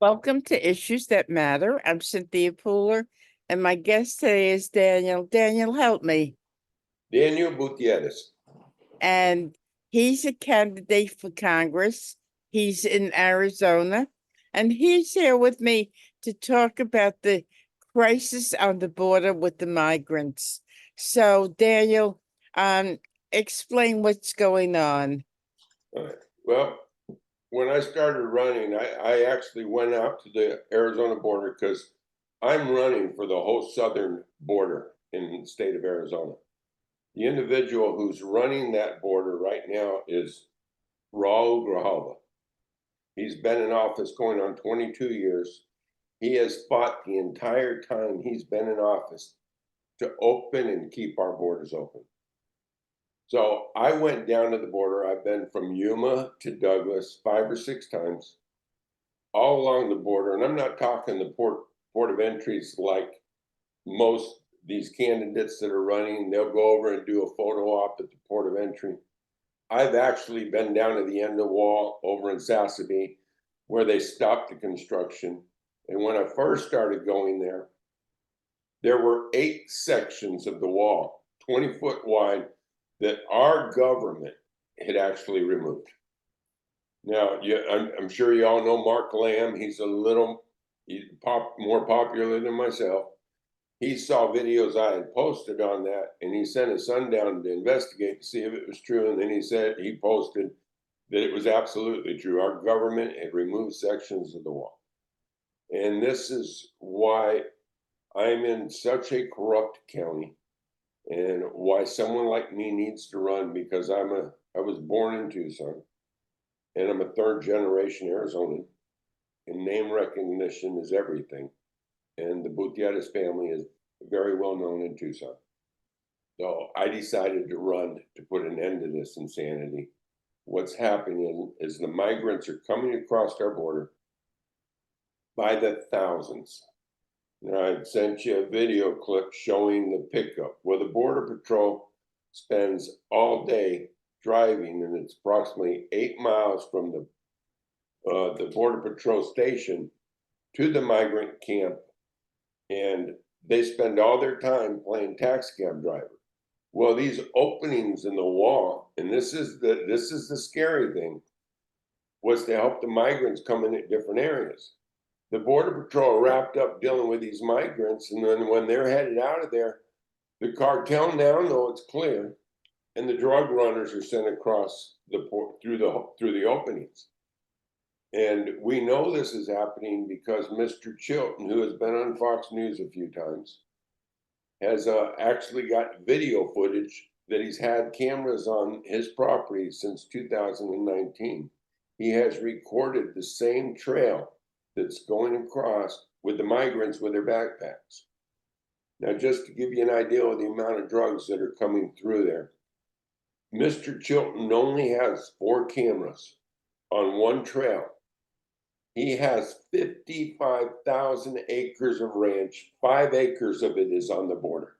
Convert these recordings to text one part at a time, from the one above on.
Welcome to Issues That Matter. I'm Cynthia Pooler, and my guest today is Daniel. Daniel, help me. Daniel Butterez. And he's a candidate for Congress. He's in Arizona, and he's here with me to talk about the crisis on the border with the migrants. So, Daniel, explain what's going on. All right. Well, when I started running, I actually went out to the Arizona border because I'm running for the whole southern border in the state of Arizona. The individual who's running that border right now is Raul Grijalva. He's been in office going on 22 years. He has fought the entire time he's been in office to open and keep our borders open. So I went down to the border. I've been from Yuma to Douglas 5 or 6 times, all along the border. And I'm not talking the port of entries like most these candidates that are running. They'll go over and do a photo op at the port of entry. I've actually been down to the end of the wall over in Sassabee where they stopped the construction. And when I first started going there were 8 sections of the wall, 20 foot wide, that our government had actually removed. Now, I'm sure you all know Mark Lamb. He's more popular than myself. He saw videos I had posted on that, and he sent his son down to investigate to see if it was true. And then he posted that it was absolutely true. Our government had removed sections of the wall. And this is why I'm in such a corrupt county, and why someone like me needs to run, because I was born in Tucson, and I'm a 3rd generation Arizonan, and name recognition is everything. And the Butterez family is very well known in Tucson. So I decided to run to put an end to this insanity. What's happening is the migrants are coming across our border by the thousands. Now, I sent you a video clip showing the pickup where the Border Patrol spends all day driving, and it's approximately 8 miles from the Border Patrol station to the migrant camp, and they spend all their time playing taxi cab driver. Well, these openings in the wall, and this is the scary thing, was to help the migrants come in at different areas. The Border Patrol wrapped up dealing with these migrants, and then when they're headed out of there, the cartel now know it's clear, and the drug runners are sent across the port through the openings. And we know this is happening because Mr. Chilton, who has been on Fox News a few times, has actually got video footage that he's had cameras on his property since 2019. He has recorded the same trail that's going across with the migrants with their backpacks. Now, just to give you an idea of the amount of drugs that are coming through there, Mr. Chilton only has 4 cameras on one trail. He has 55,000 acres of ranch. 5 acres of it is on the border.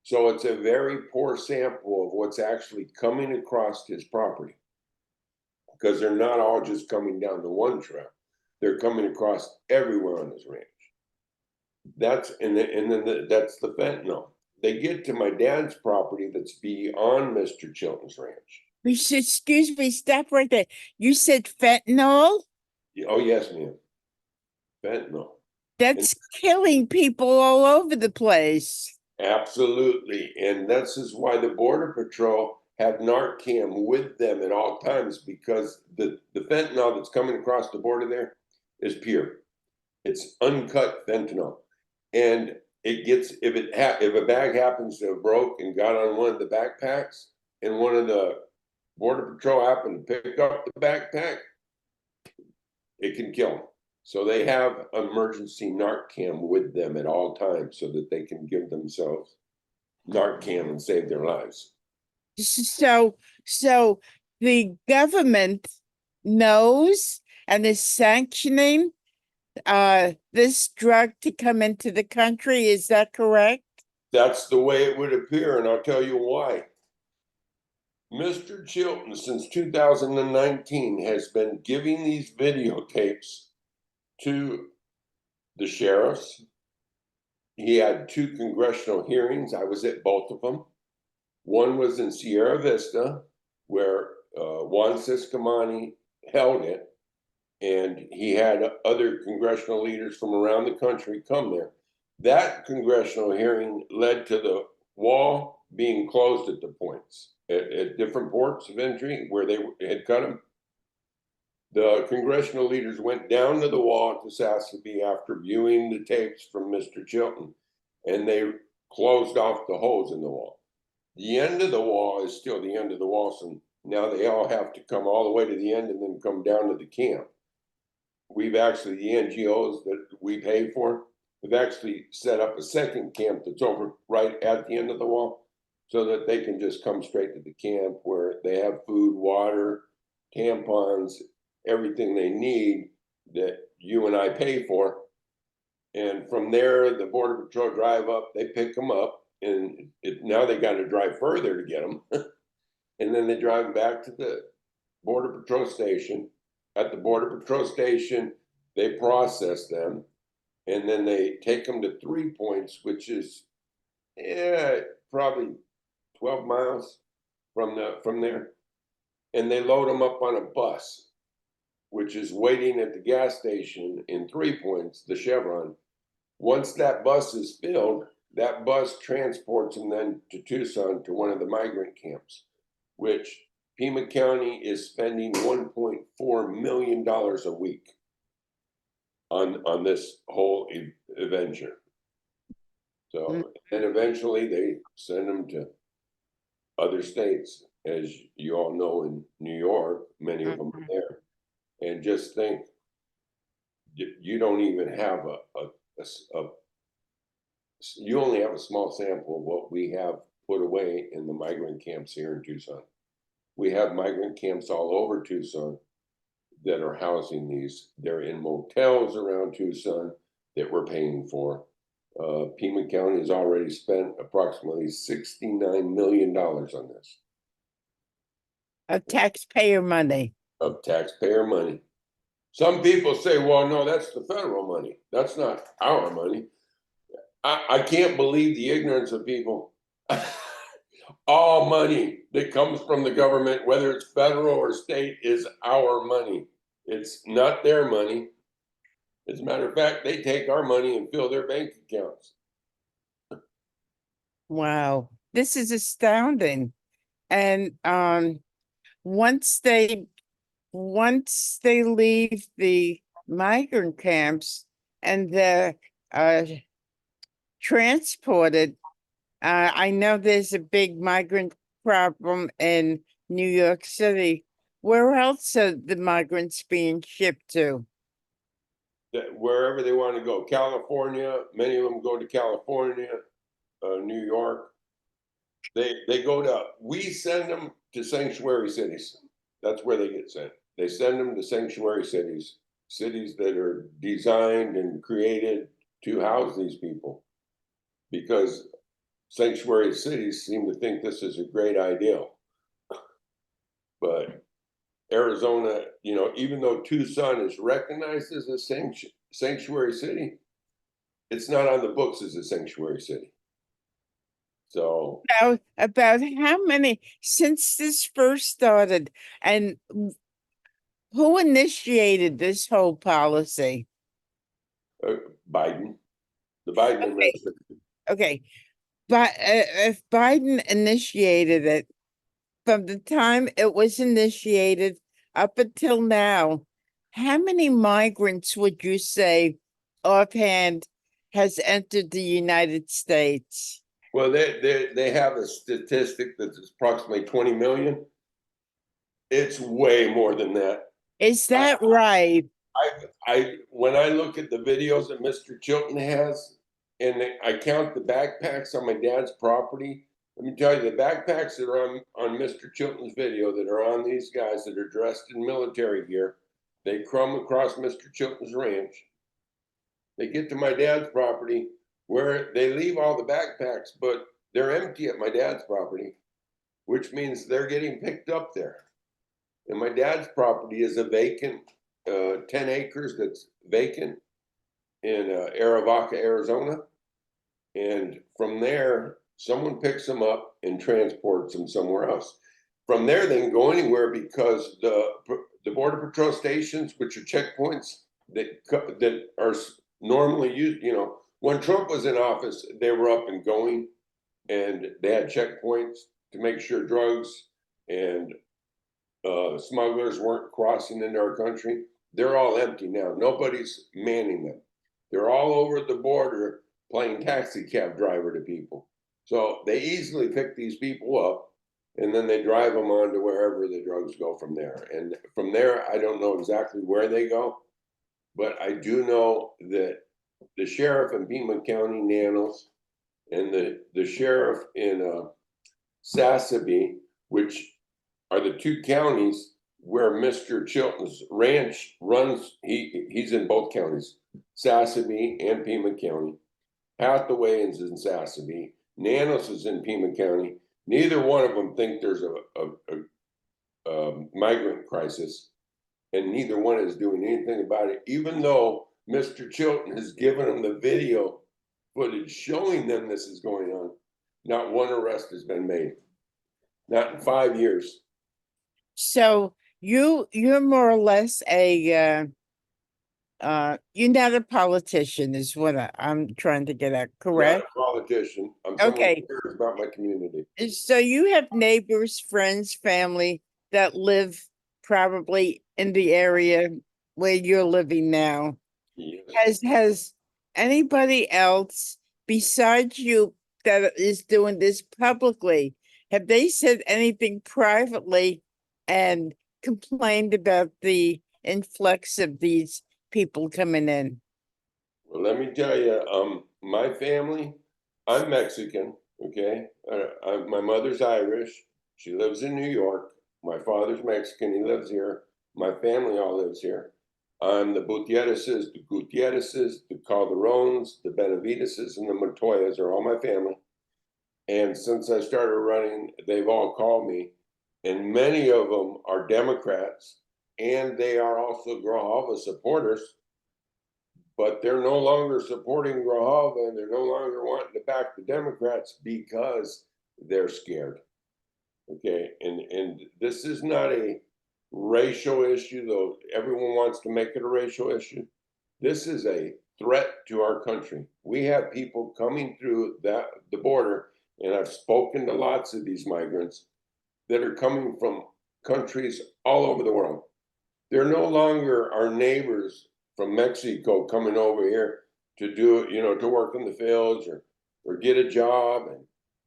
So it's a very poor sample of what's actually coming across his property, because they're not all just coming down the one trail. They're coming across everywhere on his ranch. That's that's the fentanyl. They get to my dad's property that's beyond Mr. Chilton's ranch. Excuse me, stop right there. You said fentanyl? Oh, yes, ma'am. Fentanyl. That's killing people all over the place. Absolutely. And this is why the Border Patrol have Narcan with them at all times, because the fentanyl that's coming across the border there is pure. It's uncut fentanyl. And it gets, if a bag happens to have broke and got on one of the backpacks, and one of the Border Patrol happened to pick up the backpack, it can kill them. So they have emergency Narcan with them at all times so that they can give themselves Narcan and save their lives. So the government knows and is sanctioning this drug to come into the country. Is that correct? That's the way it would appear, and I'll tell you why. Mr. Chilton, since 2019, has been giving these videotapes to the sheriffs. He had 2 congressional hearings. I was at both of them. One was in Sierra Vista, where Juan Ciscomani held it, and he had other congressional leaders from around the country come there. That congressional hearing led to the wall being closed at the points, at different ports of entry where they had cut them. The congressional leaders went down to the wall to Sassabee after viewing the tapes from Mr. Chilton, and they closed off the holes in the wall. The end of the wall is still the end of the wall, so now they all have to come all the way to the end and then come down to the camp. We've actually, the NGOs that we pay for, have actually set up a second camp that's over right at the end of the wall, so that they can just come straight to the camp where they have food, water, tampons, everything they need that you and I pay for. And from there, the Border Patrol drive up, they pick them up, and now they got to drive further to get them. And then they drive back to the Border Patrol station. At the Border Patrol station, they process them, and then they take them to 3 points, which is probably 12 miles from there. And they load them up on a bus, which is waiting at the gas station in 3 points, the Chevron. Once that bus is filled, that bus transports them then to Tucson to one of the migrant camps, which Pima County is spending $1.4 million a week on this whole adventure. So, and eventually they send them to other states, as you all know, in New York, many of them are there. And just think, you don't even have you only have a small sample of what we have put away in the migrant camps here in Tucson. We have migrant camps all over Tucson that are housing these. They're in motels around Tucson that we're paying for. Pima County has already spent approximately $69 million on this. Of taxpayer money. Of taxpayer money. Some people say, well, no, that's the federal money. That's not our money. I can't believe the ignorance of people. All money that comes from the government, whether it's federal or state, is our money. It's not their money. As a matter of fact, they take our money and fill their bank accounts. Wow, this is astounding. And once they leave the migrant camps and they're transported, I know there's a big migrant problem in New York City. Where else are the migrants being shipped to? Wherever they want to go. California, many of them go to California, New York. They go to, we send them to sanctuary cities. That's where they get sent. They send them to sanctuary cities, cities that are designed and created to house these people, because sanctuary cities seem to think this is a great idea. But Arizona, you know, even though Tucson is recognized as a sanctuary city, it's not on the books as a sanctuary city. So About how many since this first started, and who initiated this whole policy? Biden, the Biden administration. Okay, but if Biden initiated it, from the time it was initiated up until now, how many migrants would you say offhand has entered the United States? Well, they have a statistic that's approximately 20 million. It's way more than that. Is that right? When I look at the videos that Mr. Chilton has, and I count the backpacks on my dad's property, let me tell you, the backpacks that are on Mr. Chilton's video that are on these guys that are dressed in military gear, they come across Mr. Chilton's ranch. They get to my dad's property where they leave all the backpacks, but they're empty at my dad's property, which means they're getting picked up there. And my dad's property is a vacant 10 acres that's vacant in Arivaca, Arizona. And from there, someone picks them up and transports them somewhere else. From there, they can go anywhere because the border patrol stations, which are checkpoints that are normally used, when Trump was in office, they were up and going, and they had checkpoints to make sure drugs and smugglers weren't crossing into our country. They're all empty now. Nobody's manning them. They're all over the border playing taxi cab driver to people. So they easily pick these people up, and then they drive them on to wherever the drugs go from there. And from there, I don't know exactly where they go, but I do know that the sheriff in Pima County, Nanos, and the sheriff in Sassabee, which are the two counties where Mr. Chilton's ranch runs. He's in both counties, Sassabee and Pima County. Hathaway is in Sassabee. Nanos is in Pima County. Neither one of them think there's a migrant crisis, and neither one is doing anything about it, even though Mr. Chilton has given them the video footage showing them this is going on. Not one arrest has been made. Not in 5 years. So you're more or less a you're not a politician, is what I'm trying to get at, Not correct? a politician. I'm someone Okay. who cares about my community. So you have neighbors, friends, family that live probably in the area where you're living now. Yes. Has anybody else besides you that is doing this publicly, have they said anything privately and complained about the influx of these people coming in? Well, let me tell you, my family, I'm Mexican, okay? My mother's Irish. She lives in New York. My father's Mexican. He lives here. My family all lives here. I'm the Gutierrezes, the Calderones, the Benavideses, and the Montoyas are all my family. And since I started running, they've all called me. And many of them are Democrats, and they are also Grijalva supporters, but they're no longer supporting Grijalva, and they're no longer wanting to back the Democrats because they're scared. Okay, and this is not a racial issue, though everyone wants to make it a racial issue. This is a threat to our country. We have people coming through the border, and I've spoken to lots of these migrants that are coming from countries all over the world. They're no longer our neighbors from Mexico coming over here to do, to work in the fields or get a job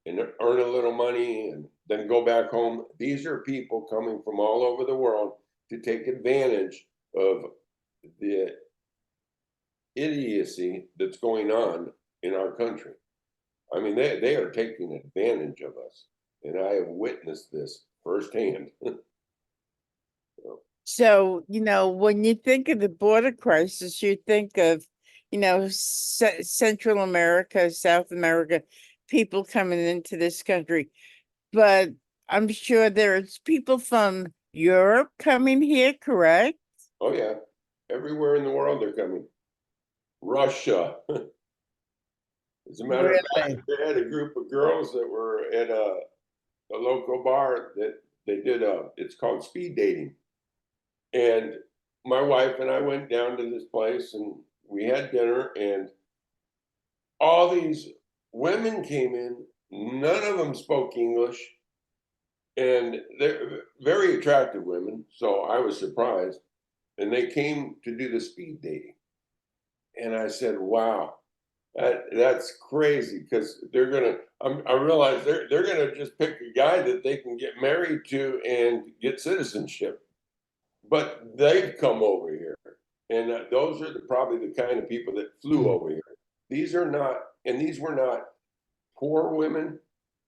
and earn a little money and then go back home. These are people coming from all over the world to take advantage of the idiocy that's going on in our country. I mean, they are taking advantage of us, and I have witnessed this firsthand. So, when you think of the border crisis, you think of, Central America, South America, people coming into this country. But I'm sure there's people from Europe coming here, correct? Oh yeah, everywhere in the world they're coming. Russia. As a matter of fact, Really? they had a group of girls that were at a local bar that they did it's called speed dating. And my wife and I went down to this place and we had dinner, and all these women came in. None of them spoke English, and they're very attractive women. So I was surprised. And they came to do the speed dating. And I said, wow, that's crazy, because they're gonna. I realize they're gonna just pick a guy that they can get married to and get citizenship. But they've come over here, and those are probably the kind of people that flew over here. These are not, and these were not poor women.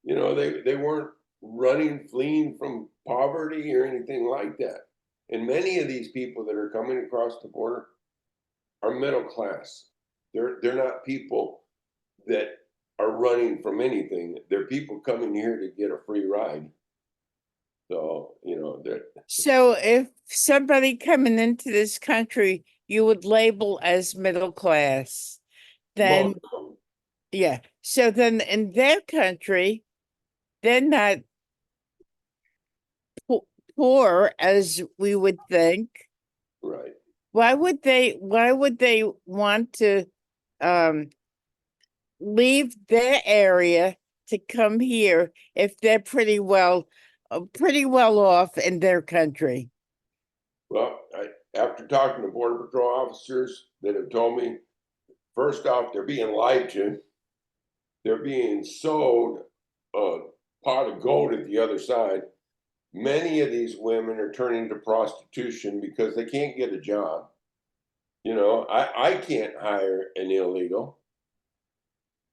They weren't running, fleeing from poverty or anything like that. And many of these people that are coming across the border are middle class. They're not people that are running from anything. They're people coming here to get a free ride. So, you know, that, So if somebody coming into this country you would label as middle class, then most of them, yeah. So then in their country, they're not poor as we would think. right. Why would they want to um leave their area to come here if they're pretty well off in their country? Well, after talking to Border Patrol officers that have told me, first off, they're being lied to. They're being sold a pot of gold at the other side. Many of these women are turning to prostitution because they can't get a job. You know, I can't hire an illegal.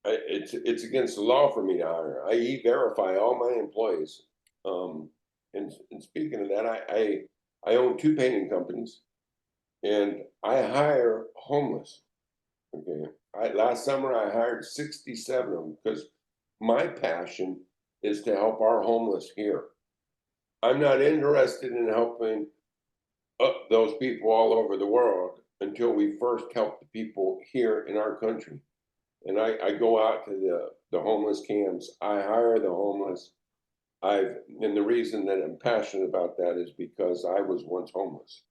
It's against the law for me to hire. I e-verify all my employees. And speaking of that, I own two painting companies, and I hire homeless. Okay, last summer I hired 67 of them because my passion is to help our homeless here. I'm not interested in helping those people all over the world until we first help the people here in our country. And I go out to the homeless camps. I hire the homeless. And the reason that I'm passionate about that is because I was once homeless.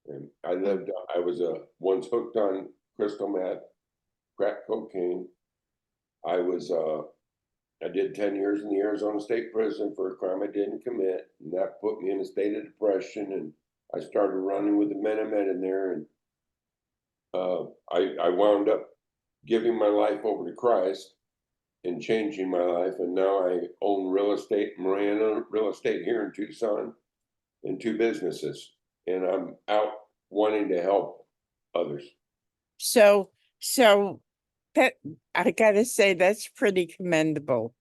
And I was once hooked on crystal meth, crack cocaine. I was, I did 10 years in the Arizona State Prison for a crime I didn't commit. And that put me in a state of depression. And I started running with the men I met in there. And I wound up giving my life over to Christ and changing my life. And now I own real estate, Marana real estate here in Tucson, and two businesses. And I'm out wanting to help others. So so that I gotta say that's pretty commendable.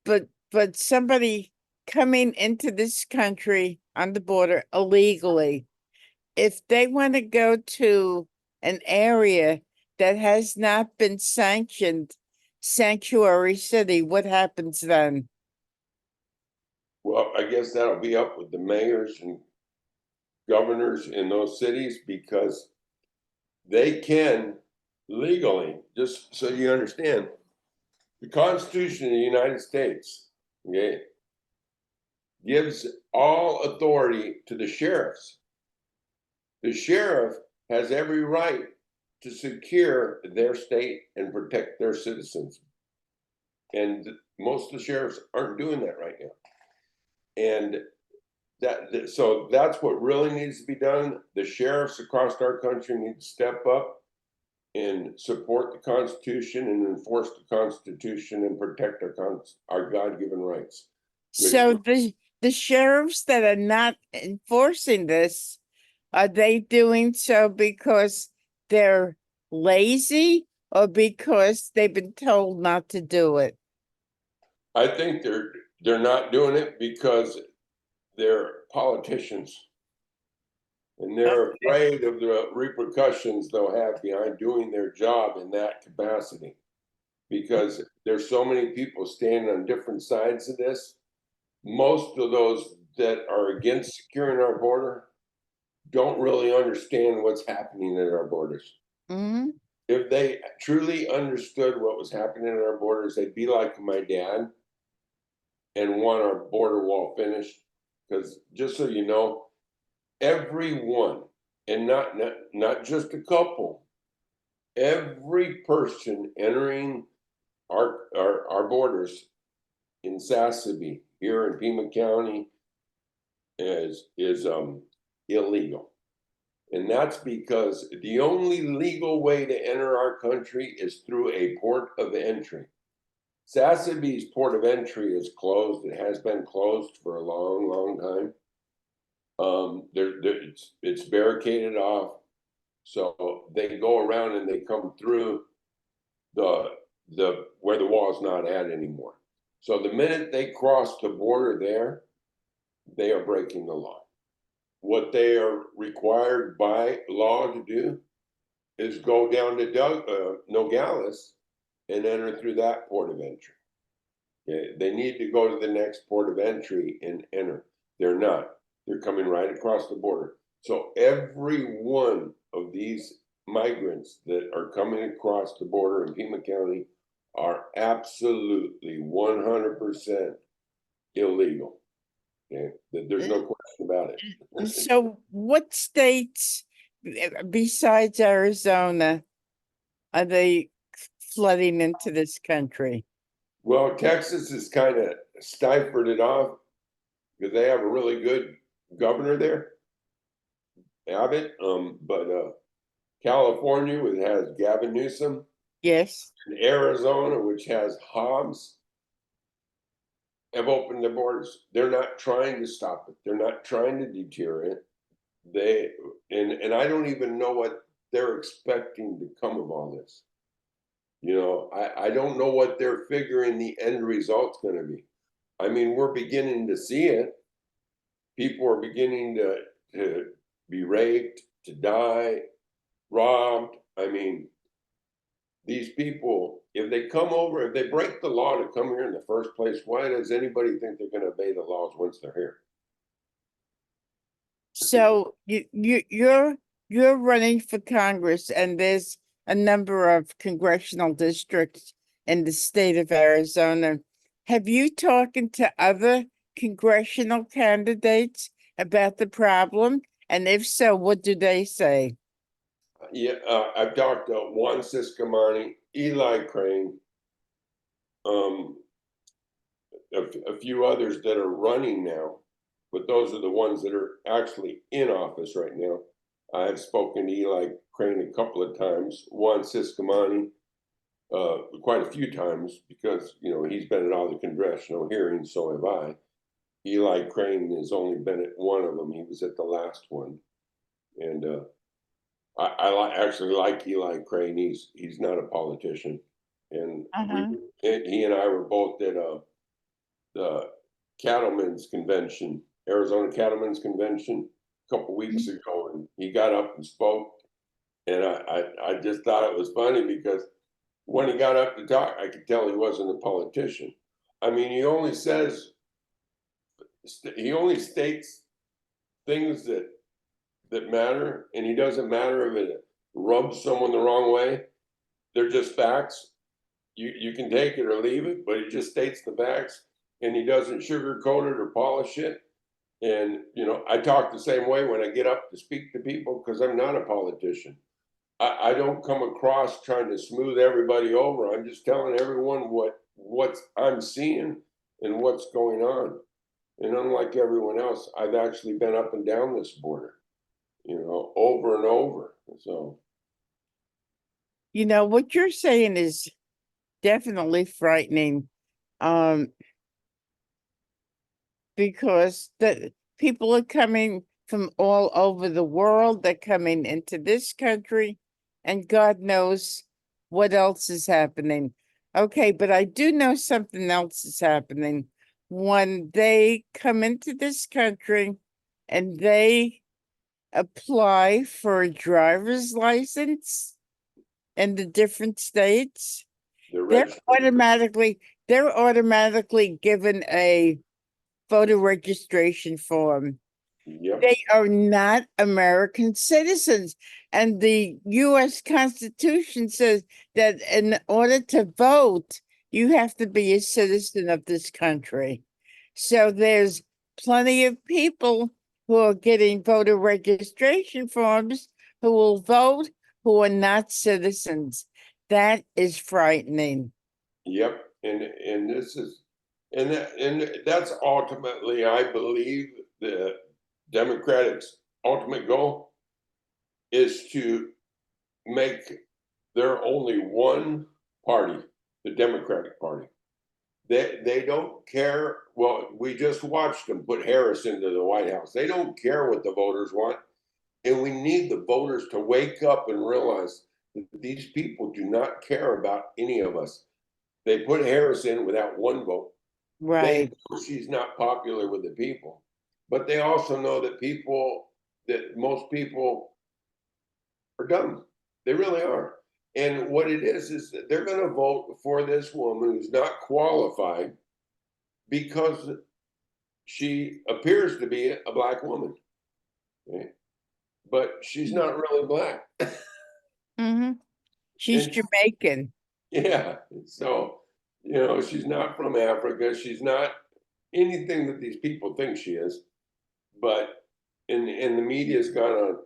But somebody coming into this country on the border illegally, if they want to go to an area that has not been sanctioned sanctuary city, what happens then? Well, I guess that'll be up with the mayors and governors in those cities because they can legally, just so you understand, the Constitution of the United States, okay, gives all authority to the sheriffs. The sheriff has every right to secure their state and protect their citizens. And most of the sheriffs aren't doing that right now. And so that's what really needs to be done. The sheriffs across our country need to step up and support the Constitution and enforce the Constitution and protect our God-given rights. So the sheriffs that are not enforcing this, are they doing so because they're lazy or because they've been told not to do it? I think they're not doing it because they're politicians and they're Okay. afraid of the repercussions they'll have behind doing their job in that capacity. Because there's so many people standing on different sides of this. Most of those that are against securing our border don't really understand what's happening at our borders. Hmm. If they truly understood what was happening at our borders, they'd be like my dad and want our border wall finished. Because just so you know, everyone, and not just a couple, every person entering our borders in Sassabee here in Pima County is illegal. And that's because the only legal way to enter our country is through a port of entry. Sassabee's port of entry is closed. It has been closed for a long, long time. It's barricaded off, so they go around and they come through the where the wall is not at anymore. So the minute they cross the border there, they are breaking the law. What they are required by law to do is go down to Nogales and enter through that port of entry. Okay? They need to go to the next port of entry and enter. They're not. They're coming right across the border. So every one of these migrants that are coming across the border in Pima County are absolutely 100% illegal. Okay? There's no question about it. So what states besides Arizona are they flooding into this country? Well, Texas has kind of stifled it off because they have a really good governor there, Abbott. But California, which has Gavin Newsom, Yes. and Arizona, which has Hobbs, have opened their borders. They're not trying to stop it. They're not trying to deter it. And I don't even know what they're expecting to come of all this. You know, I don't know what they're figuring the end result's going to be. I mean, we're beginning to see it. People are beginning to be raped, to die, robbed. I mean, these people, if they come over, if they break the law to come here in the first place, why does anybody think they're going to obey the laws once they're here? So you're running for Congress, and there's a number of congressional districts in the state of Arizona. Have you talking to other congressional candidates about the problem? And if so, what do they say? Yeah, I've talked to Juan Ciscomani, Eli Crane, um, a few others that are running now, but those are the ones that are actually in office right now. I have spoken to Eli Crane a couple of times, Juan Ciscomani quite a few times because you know he's been at all the congressional hearings, so have I. Eli Crane has only been at one of them. He was at the last one, and actually like Eli Crane. He's not a politician, and he and I were both at the Cattlemen's Convention, Arizona Cattlemen's Convention, a couple weeks ago, and he got up and spoke, and I just thought it was funny because when he got up to talk, I could tell he wasn't a politician. I mean, he only states things that matter, and he doesn't matter if it rubs someone the wrong way. They're just facts. You can take it or leave it, but he just states the facts, and he doesn't sugarcoat it or polish it. And you know, I talk the same way when I get up to speak to people because I'm not a politician. I don't come across trying to smooth everybody over. I'm just telling everyone what I'm seeing and what's going on. And unlike everyone else, I've actually been up and down this border, you know, over and over. So, You know, what you're saying is definitely frightening. Um, because the people are coming from all over the world. They're coming into this country, and God knows what else is happening. Okay, but I do know something else is happening. When they come into this country and they apply for a driver's license in the different states, they're they're registered. they're automatically given a voter registration form. Yep. They are not American citizens. And the US Constitution says that in order to vote, you have to be a citizen of this country. So there's plenty of people who are getting voter registration forms who will vote who are not citizens. That is frightening. Yep. And this is and that's ultimately, I believe, the Democrats' ultimate goal is to make there only one party, the Democratic Party. They don't care. Well, we just watched them put Harris into the White House. They don't care what the voters want. And we need the voters to wake up and realize that these people do not care about any of us. They put Harris in without one vote. They Right. know she's not popular with the people, but they also know that most people are dumb. They really are. And what it is that they're going to vote for this woman who's not qualified because she appears to be a black woman, okay? But she's not really black. Mm-hmm. She's And Jamaican. yeah, so she's not from Africa. She's not anything that these people think she is. But and the media's gone on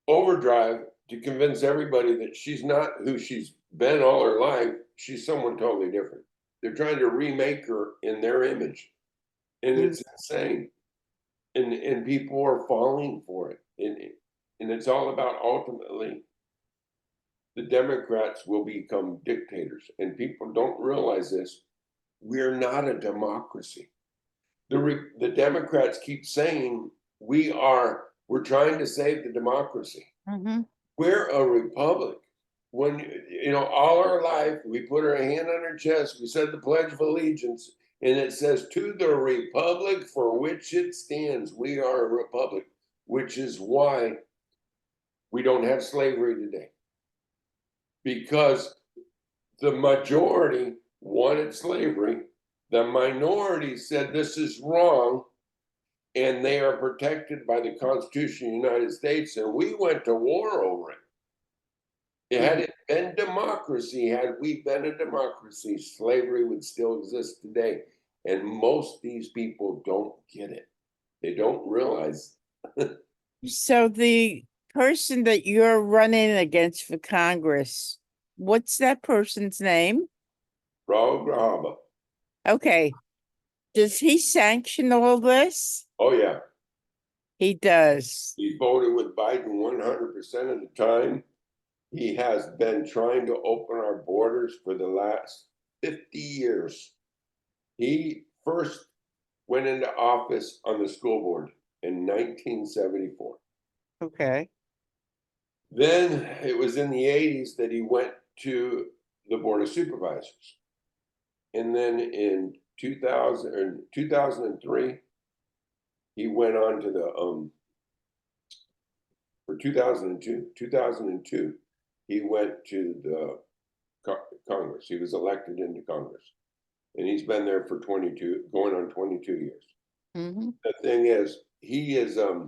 overdrive to convince everybody that she's not who she's been all her life. She's someone totally different. They're trying to remake her in their image, and Mm. it's insane. And people are falling for it. And it's all about ultimately the Democrats will become dictators. And people don't realize this. We're not a democracy. The Democrats keep saying we're trying to save the democracy. Mm-hmm. We're a republic. When all our life we put our hand on our chest, we said the Pledge of Allegiance, and it says to the republic for which it stands. We are a republic, which is why we don't have slavery today. Because the majority wanted slavery, the minority said this is wrong, and they are protected by the Constitution of the United States, and we went to war over it. Had it been democracy, had we been a democracy, slavery would still exist today. And most of these people don't get it. They don't realize. So the person that you're running against for Congress, what's that person's name? Raul Grahaba. Okay. Does he sanction all this? Oh, yeah. He does. He voted with Biden 100% of the time. He has been trying to open our borders for the last 50 years. He first went into office on the school board in 1974. Okay. Then it was in the 80s that he went to the Board of Supervisors. And then in 2000 or 2003, he went on to the for 2002, he went to the Congress. He was elected into Congress. And he's been there for 22, going on 22 years. Mm-hmm. The thing is, he is a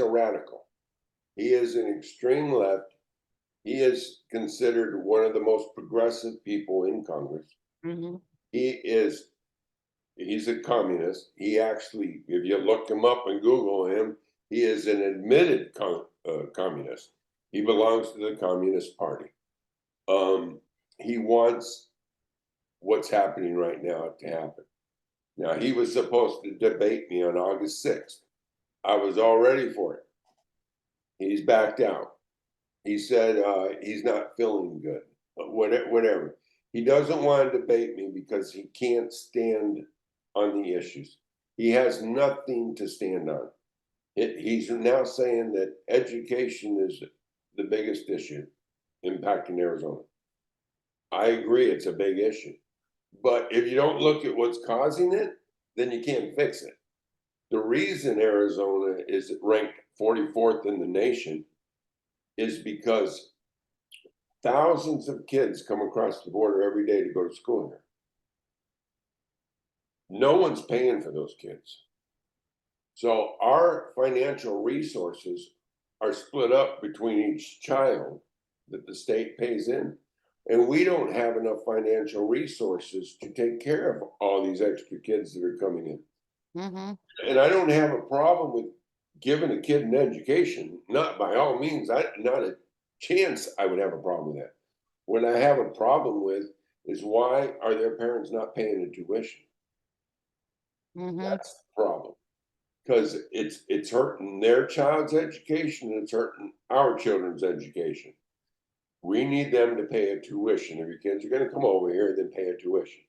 radical. He is an extreme left. He is considered one of the most progressive people in Congress. Mm-hmm. He's a communist. He actually, if you look him up and Google him, he is an admitted communist. He belongs to the Communist Party. He wants what's happening right now to happen. Now, he was supposed to debate me on August 6th. I was all ready for it. He's backed out. He said he's not feeling good, but whatever. He doesn't want to debate me because he can't stand on the issues. He has nothing to stand on. He's now saying that education is the biggest issue impacting Arizona. I agree, it's a big issue. But if you don't look at what's causing it, then you can't fix it. The reason Arizona is ranked 44th in the nation is because thousands of kids come across the border every day to go to school here. No one's paying for those kids. So our financial resources are split up between each child that the state pays in. And we don't have enough financial resources to take care of all these extra kids that are coming in. Mm-hmm. And I don't have a problem with giving a kid an education. Not by all means, not a chance I would have a problem with that. What I have a problem with is why are their parents not paying the tuition? Mm-hmm. That's the problem. Because it's hurting their child's education and it's hurting our children's education. We need them to pay a tuition. If your kids are going to come over here, then pay a tuition.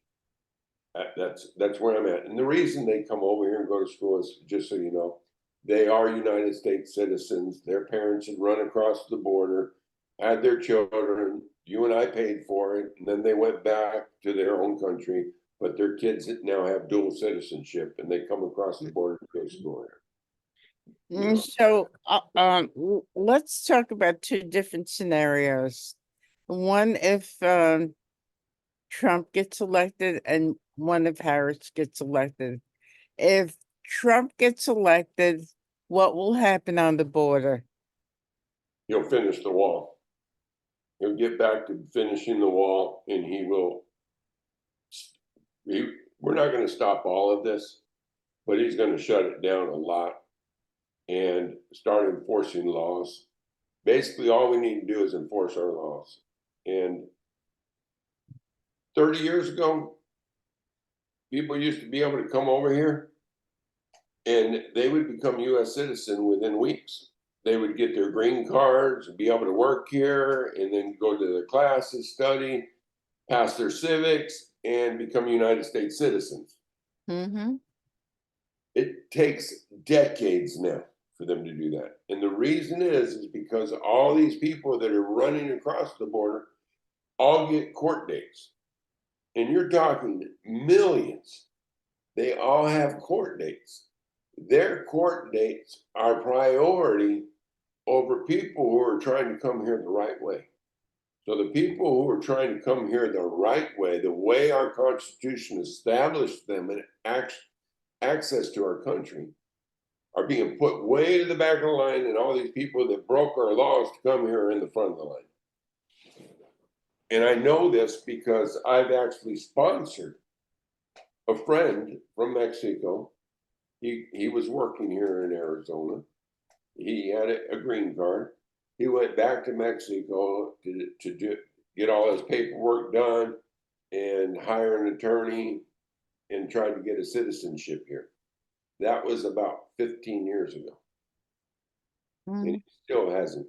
That's where I'm at. And the reason they come over here and go to school is, just so you know, they are United States citizens. Their parents had run across the border, had their children. You and I paid for it, and then they went back to their own country. But their kids now have dual citizenship, and they come across the border to go to school here. So, let's talk about two different scenarios. One, if Trump gets elected and one of Harris gets elected. If Trump gets elected, what will happen on the border? He'll finish the wall. He'll get back to finishing the wall, and we're not going to stop all of this, but he's going to shut it down a lot and start enforcing laws. Basically, all we need to do is enforce our laws. And 30 years ago, people used to be able to come over here and they would become US citizen within weeks. They would get their green cards and be able to work here and then go to their classes, study, pass their civics, and become United States citizens. Mm-hmm. It takes decades now for them to do that. And the reason is because all these people that are running across the border all get court dates. And you're talking millions. They all have court dates. Their court dates are priority over people who are trying to come here the right way. So the people who are trying to come here the right way, the way our Constitution established them and access to our country, are being put way to the back of the line, and all these people that broke our laws to come here are in the front of the line. And I know this because I've actually sponsored a friend from Mexico. He was working here in Arizona. He had a green card. He went back to Mexico to get all his paperwork done and hire an attorney and tried to get a citizenship here. That was about 15 years ago. And he still hasn't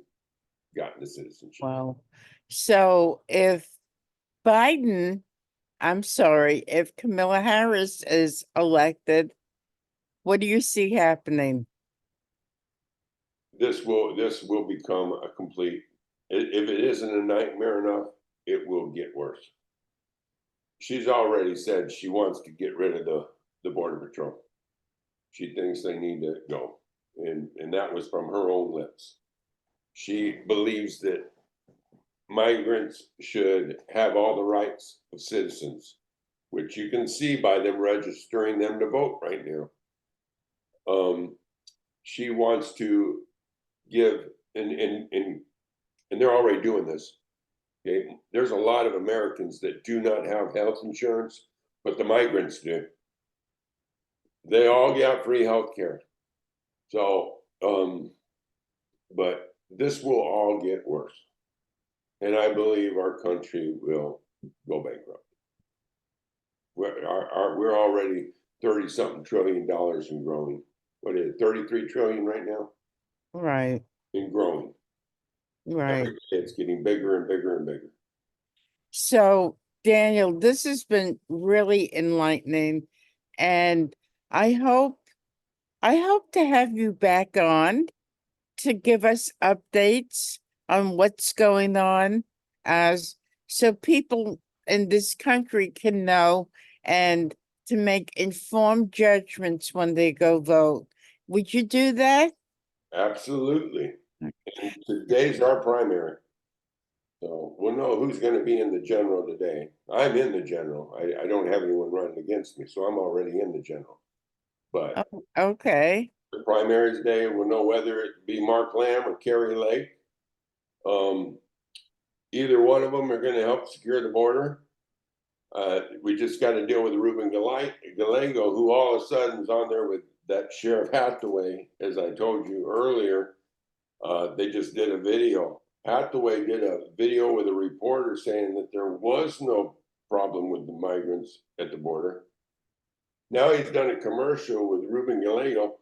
gotten the citizenship. Well, so if if Kamala Harris is elected, what do you see happening? This will become a complete, if it isn't a nightmare enough, it will get worse. She's already said she wants to get rid of the Border Patrol. She thinks they need to go. And that was from her own lips. She believes that migrants should have all the rights of citizens, which you can see by them registering them to vote right now. She wants to give, and they're already doing this. Okay, there's a lot of Americans that do not have health insurance, but the migrants do. They all get free health care. So, but this will all get worse. And I believe our country will go bankrupt. We're already 30-something trillion dollars and growing. What is it, 33 trillion right now? Right. And growing. Right. Every day it's getting bigger and bigger and bigger. So, Daniel, this has been really enlightening, and I hope to have you back on to give us updates on what's going on, as so people in this country can know and to make informed judgments when they go vote. Would you do that? Absolutely. And today's our primary. So we'll know who's going to be in the general today. I'm in the general. I don't have anyone running against me, so I'm already in the general. But Okay. the primary today, we'll know whether it be Mark Lamb or Kerry Lake. Either one of them are going to help secure the border. We just got to deal with Ruben Gallego, who all of a sudden is on there with that Sheriff Hathaway, as I told you earlier. They just did a video. Hathaway did a video with a reporter saying that there was no problem with the migrants at the border. Now he's done a commercial with Ruben Gallego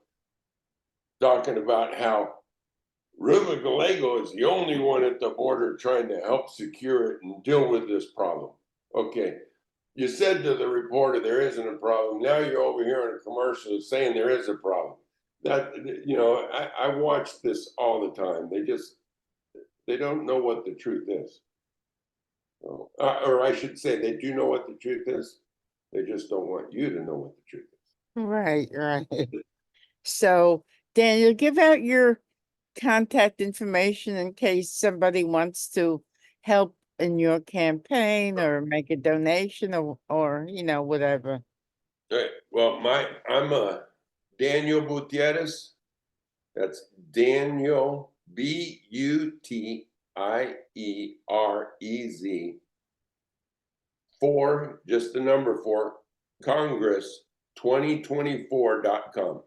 talking about how Ruben Gallego is the only one at the border trying to help secure it and deal with this problem. Okay, you said to the reporter there isn't a problem. Now you're over here in a commercial saying there is a problem. That, you know, I watch this all the time. They don't know what the truth is. So, or I should say, they do know what the truth is. They just don't want you to know what the truth is. Right, right. So, Daniel, give out your contact information in case somebody wants to help in your campaign or make a donation or whatever. Right. Well, I'm Daniel Butierrez. That's Daniel Butierez 4, just the number 4, Congress2024.com.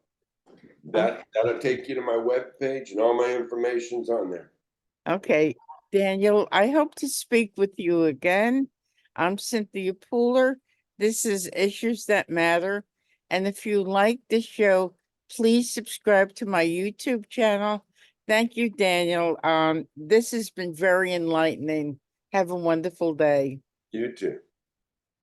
That'll take you to my webpage and all my information's on there. Okay, Daniel, I hope to speak with you again. I'm Cynthia Pooler. This is Issues That Matter. And if you like this show, please subscribe to my YouTube channel. Thank you, Daniel. This has been very enlightening. Have a wonderful day. You too.